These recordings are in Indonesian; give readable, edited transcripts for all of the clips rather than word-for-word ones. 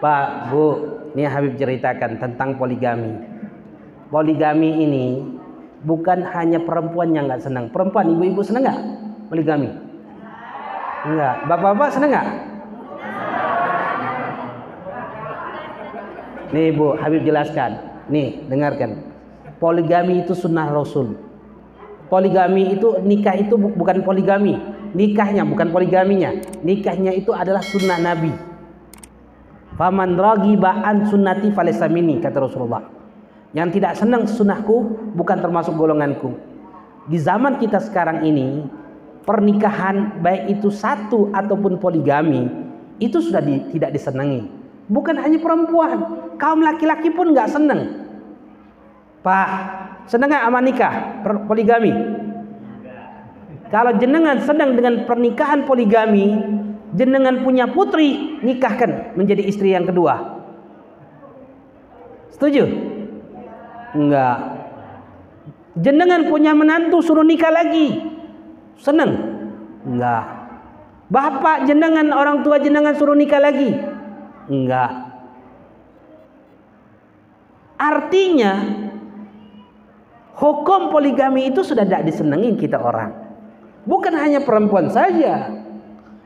Pak, Bu, ini Habib ceritakan tentang poligami. Poligami ini bukan hanya perempuan yang nggak senang. Perempuan, ibu-ibu senang nggak poligami? Enggak. Bapak-bapak senang nggak? Nih Bu, Habib jelaskan. Nih, dengarkan. Poligami itu sunnah Rasul. Poligami itu, nikah itu bukan poligami. Nikahnya bukan poligaminya. Nikahnya itu adalah sunnah Nabi. Faman raghiba an sunnati falaysa minni, kata Rasulullah. Yang tidak senang sunnahku bukan termasuk golonganku. Di zaman kita sekarang ini, pernikahan baik itu satu ataupun poligami itu sudah tidak disenangi. Bukan hanya perempuan, kaum laki-laki pun nggak senang. Pak, senang nggak sama nikah poligami? Kalau jenengan sedang dengan pernikahan poligami, jenengan punya putri, nikahkan menjadi istri yang kedua. Setuju? Enggak. Jenengan punya menantu, suruh nikah lagi, senang? Enggak. Bapak jenengan, orang tua jenengan suruh nikah lagi? Enggak. Artinya hukum poligami itu sudah tidak disenangi kita orang. Bukan hanya perempuan saja,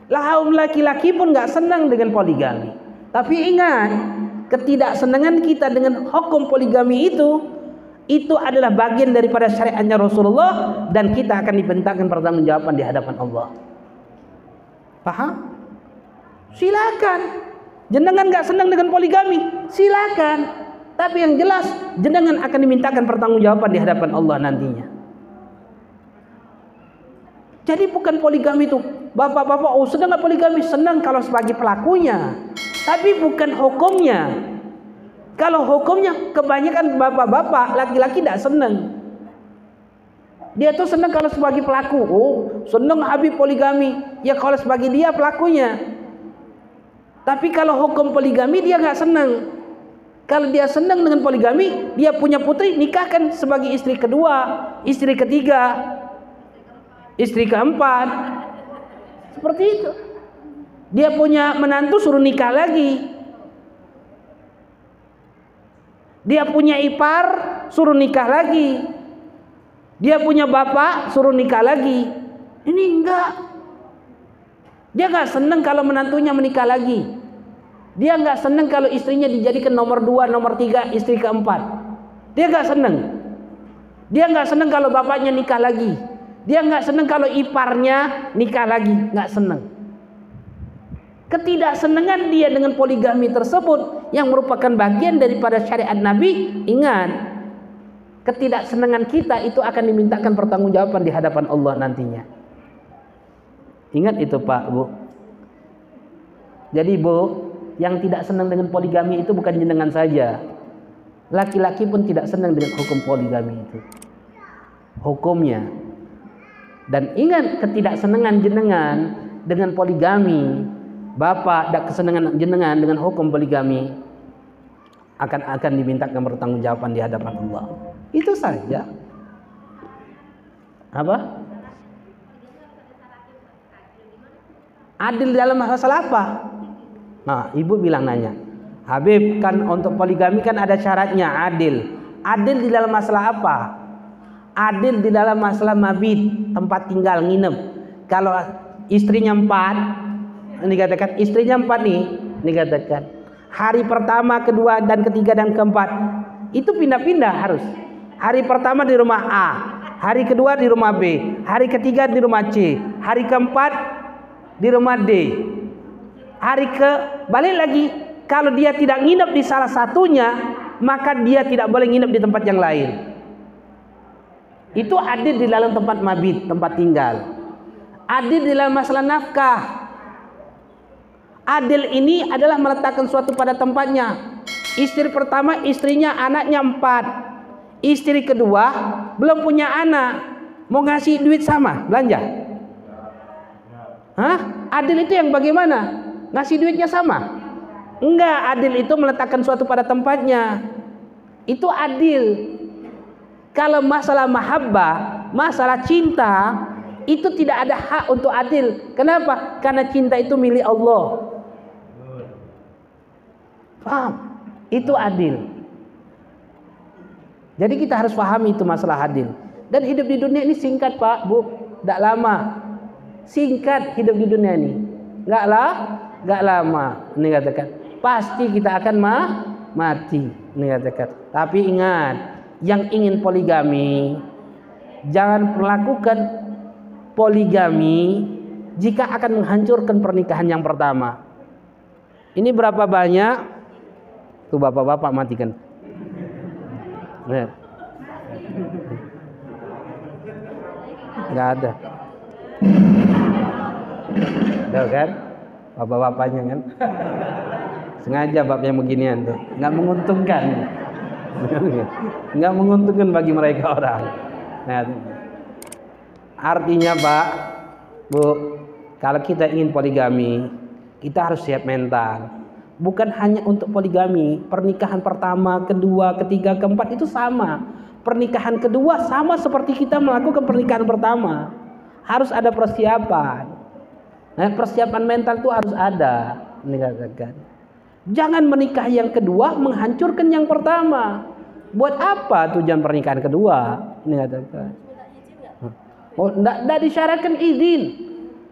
kaum laki-laki pun nggak senang dengan poligami. Tapi ingat, ketidaksenangan kita dengan hukum poligami itu adalah bagian daripada syariatnya Rasulullah, dan kita akan dibentakkan pertanggungjawaban di hadapan Allah. Paham? Silakan. Jenengan nggak senang dengan poligami, silakan. Tapi yang jelas, jenengan akan dimintakan pertanggungjawaban di hadapan Allah nantinya. Jadi bukan poligami itu, bapak-bapak, oh senang nggak poligami? Senang kalau sebagai pelakunya, tapi bukan hukumnya. Kalau hukumnya, kebanyakan bapak-bapak laki-laki tidak senang. Dia tuh senang kalau sebagai pelaku. Oh, senang Habib poligami. Ya kalau sebagai dia pelakunya. Tapi kalau hukum poligami dia nggak senang. Kalau dia senang dengan poligami, dia punya putri, nikahkan sebagai istri kedua, istri ketiga, istri keempat. Seperti itu. Dia punya menantu, suruh nikah lagi. Dia punya ipar, suruh nikah lagi. Dia punya bapak, suruh nikah lagi. Ini enggak. Dia nggak senang kalau menantunya menikah lagi. Dia nggak senang kalau istrinya dijadikan nomor 2, nomor 3, istri keempat. Dia nggak senang. Dia nggak senang kalau bapaknya nikah lagi. Dia nggak senang kalau iparnya nikah lagi. Nggak senang. Ketidaksenangan dia dengan poligami tersebut yang merupakan bagian daripada syariat Nabi. Ingat, ketidaksenangan kita itu akan dimintakan pertanggungjawaban di hadapan Allah nantinya. Ingat itu Pak, Bu. Jadi Bu, yang tidak senang dengan poligami itu bukan jenengan saja. Laki-laki pun tidak senang dengan hukum poligami itu. Hukumnya. Dan ingat, ketidaksenangan jenengan dengan poligami, bapak dan kesenangan jenengan dengan hukum poligami akan dimintakan pertanggungjawaban di hadapan Allah. Itu saja. Apa? Adil dalam masalah apa? Nah, ibu bilang nanya, Habib, kan untuk poligami kan ada syaratnya, adil. Adil di dalam masalah apa? Adil di dalam masalah mabit, tempat tinggal, nginep. Kalau istrinya 4, ini katakan istrinya 4 nih, ini katakan hari pertama, kedua, dan ketiga, dan keempat itu pindah-pindah harus. Hari pertama di rumah A, hari kedua di rumah B, hari ketiga di rumah C, hari keempat di rumah D. Balik lagi, kalau dia tidak nginep di salah satunya, maka dia tidak boleh nginep di tempat yang lain. Itu adil di dalam tempat mabit, tempat tinggal. Adil di dalam masalah nafkah. Adil ini adalah meletakkan suatu pada tempatnya. Istri pertama, istrinya anaknya 4. Istri kedua belum punya anak, mau ngasih duit sama, belanja. Hah? Adil itu yang bagaimana? Ngasih duitnya sama? Enggak, adil itu meletakkan suatu pada tempatnya. Itu adil. Kalau masalah mahabbah, masalah cinta, itu tidak ada hak untuk adil. Kenapa? Karena cinta itu milik Allah. Paham? Itu adil. Jadi kita harus pahami itu masalah adil. Dan hidup di dunia ini singkat Pak, Bu, tidak lama. Singkat hidup di dunia ini, nggak lama. Ini katakan, pasti kita akan mati. Ini katakan. Tapi ingat, yang ingin poligami, jangan melakukan poligami jika akan menghancurkan pernikahan yang pertama. Ini berapa banyak? Tuh bapak-bapak matikan. Nggak ada. Tuh kan, bapak-bapaknya kan, sengaja babnya beginian tuh, nggak menguntungkan, nggak menguntungkan bagi mereka orang. Nah, artinya Pak, Bu, kalau kita ingin poligami, kita harus siap mental. Bukan hanya untuk poligami, pernikahan pertama, kedua, ketiga, keempat itu sama. Pernikahan kedua sama seperti kita melakukan pernikahan pertama. Harus ada persiapan. Nah, persiapan mental itu harus ada. Dikatakan. Jangan menikah yang kedua menghancurkan yang pertama. Buat apa tujuan pernikahan kedua? Dikatakan. Oh, tidak disyaratkan izin.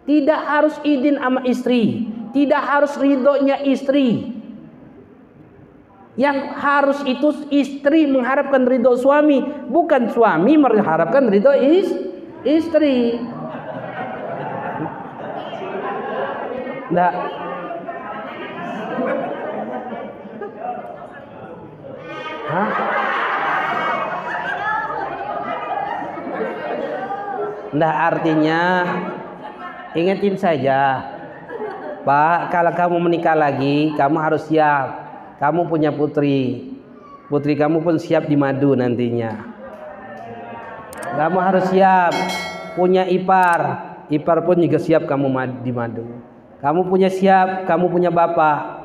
Tidak harus izin sama istri. Tidak harus ridhonya istri. Yang harus itu istri mengharapkan ridho suami, bukan suami mengharapkan ridho istri. Nggak. Hah? Nggak, artinya ingetin saja, Pak, kalau kamu menikah lagi, kamu harus siap. Kamu punya putri. Putri kamu pun siap di madu nantinya. Kamu harus siap punya ipar. Ipar pun juga siap kamu di madu. Kamu punya siap, kamu punya bapak.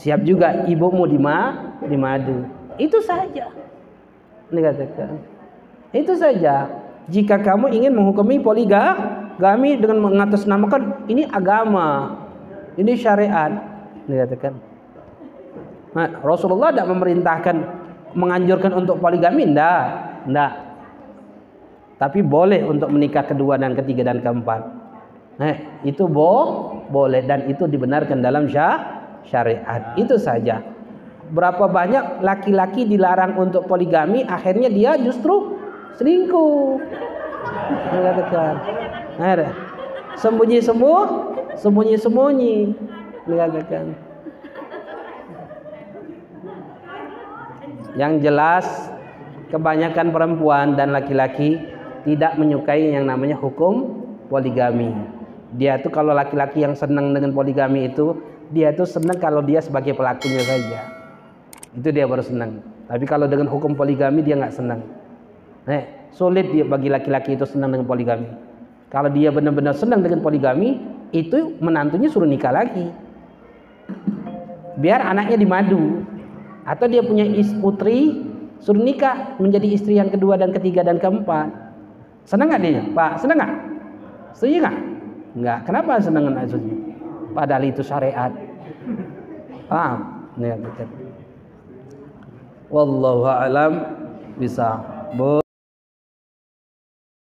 Siap juga ibumu di madu. Itu saja. Dikatakan. Itu saja. Jika kamu ingin menghukumi poligami dengan mengatasnamakan ini agama, ini syariat, dikatakan. Nah, Rasulullah tidak memerintahkan menganjurkan untuk poligami, enggak. Tapi boleh untuk menikah kedua dan ketiga dan keempat. Itu boleh dan itu dibenarkan dalam syariat. Itu saja. Berapa banyak laki-laki dilarang untuk poligami, akhirnya dia justru selingkuh. Dikatakan. Sembunyi-sembunyi. Dikatakan. Yang jelas kebanyakan perempuan dan laki-laki tidak menyukai yang namanya hukum poligami. Dia tuh kalau laki-laki yang senang dengan poligami itu, dia tuh senang kalau dia sebagai pelakunya saja. Itu dia baru senang. Tapi kalau dengan hukum poligami dia nggak senang. Sulit dia bagi laki-laki itu senang dengan poligami. Kalau dia benar-benar senang dengan poligami, itu menantunya suruh nikah lagi. Biar anaknya dimadu. Atau dia punya putri, suruh nikah menjadi istri yang kedua dan ketiga dan keempat. Senang nggak dia? Pak, senang nggak? Setuju nggak? Nggak. Kenapa senang nggak setuju? Padahal itu syariat. Paham? Wallahu a'lam bisa.